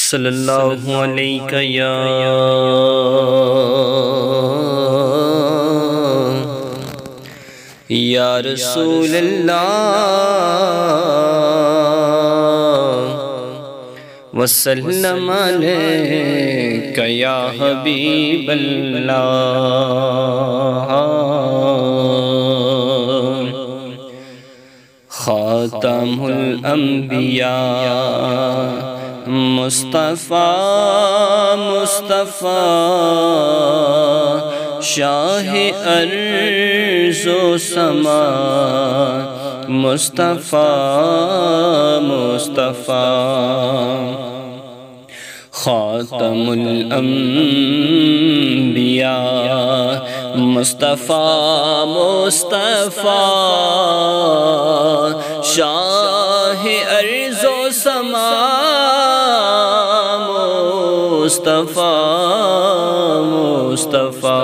صلی اللہ علیہ یا رسول اللہ وسلم علیک یا حبیب اللہ خاتم الانبیاء مصطفیٰ شاہ ارض و سما مصطفیٰ خاتم الانبیاء مصطفیٰ شاہ ارض و سما مصطفیٰ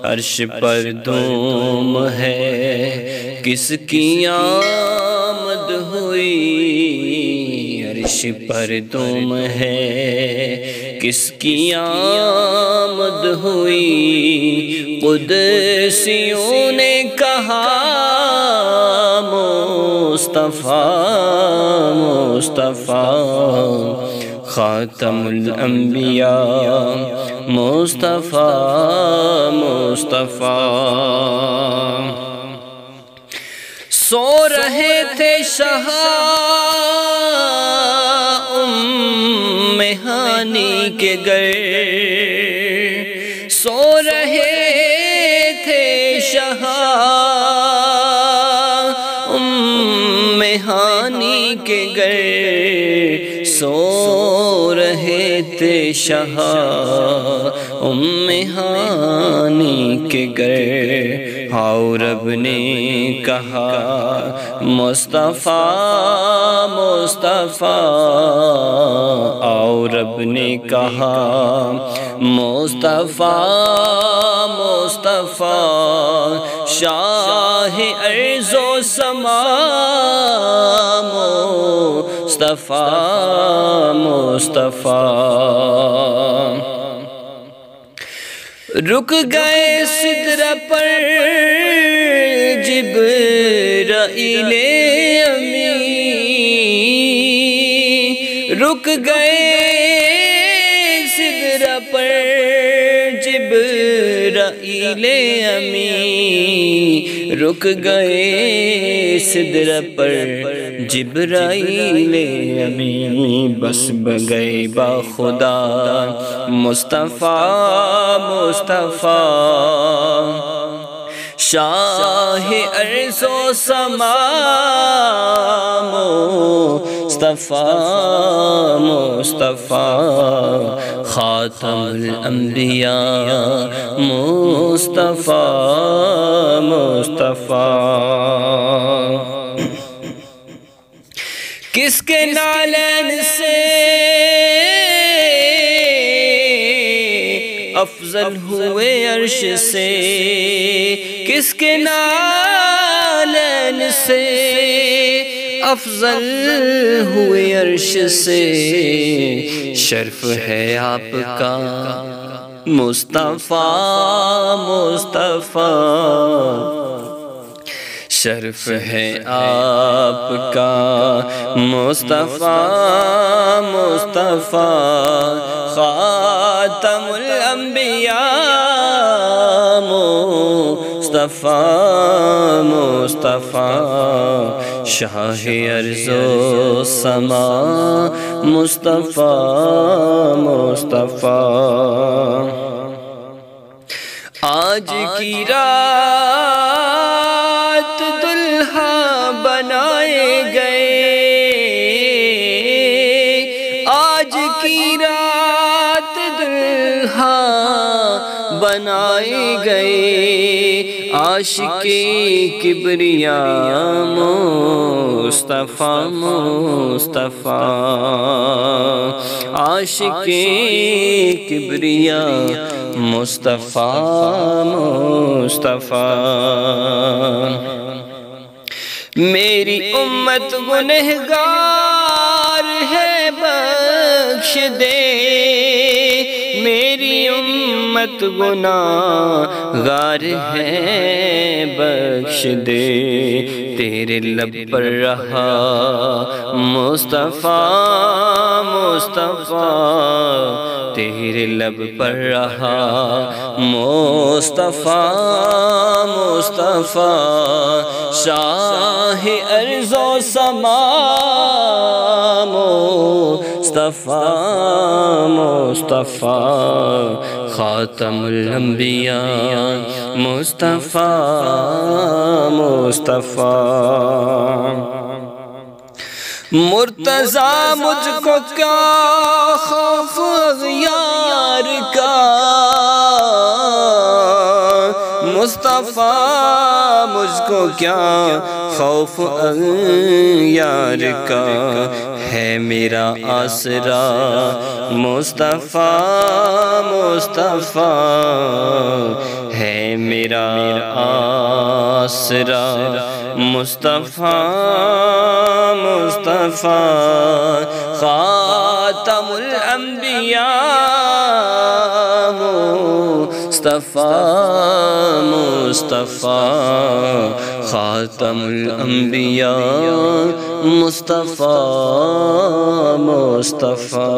عرش پر دوم ہے کس کی آمد ہوئی عرش پر دوم ہے کس کی آمد ہوئی قدسیوں نے کہا مصطفیٰ خاتم الانبیاء مصطفیٰ سو رہے تھے شاہ ام ہانی کے گھر سو رہے تھے شاہ ام ہانی کے گھر سو رہے تھے شاہ ام ہانی کے گھر آؤ رب نے کہا مصطفیٰ آؤ رب نے کہا مصطفیٰ شاہ ارض و سما مصطفیٰ رک گئے سدرہ پر جبرائیل امین رک گئے سدرہ پر جبرائیل امین رک گئے سدرہ پر جبرائیل امین بس بگئے با خدا مصطفیٰ شاہ ارض و سما مصطفیٰ خاتم الانبیاء مصطفیٰ کس کے نالین سے افضل ہوئے عرش سے کس کے نالین سے افضل ہوئے عرش سے شرف ہے آپ کا مصطفیٰ شرف ہے آپ کا مصطفیٰ خاتم الانبیاء مصطفیٰ شاہ ارض و سما مصطفیٰ آج کی رات دلہا بنائے گئے آج کی رات دلہا بنائے گئے عاشق کبریاء مصطفیٰ عاشق کبریاء مصطفیٰ میری امت گنہگار ہے بخش دے، میری امت گناہگار ہے بخش دے، تیرے لب پر رہا مصطفیٰ مصطفیٰ، تیرے لب پر رہا مصطفیٰ مصطفیٰ، شاہ ارض و سما مصطفیٰ مصطفیٰ، خاتم الانبیاء مصطفیٰ مصطفیٰ، مرتضیٰ مجھ کو کیا خوف اغیار کا، مصطفیٰ مجھ کو کیا خوف اغیار کا، ہے میرا آسرا مصطفیٰ مصطفیٰ، ہے میرا آسرا مصطفیٰ مصطفیٰ، خاتم الانبیاء مصطفیٰ مصطفیٰ، خاتم الانبیاء مصطفیٰ مصطفیٰ۔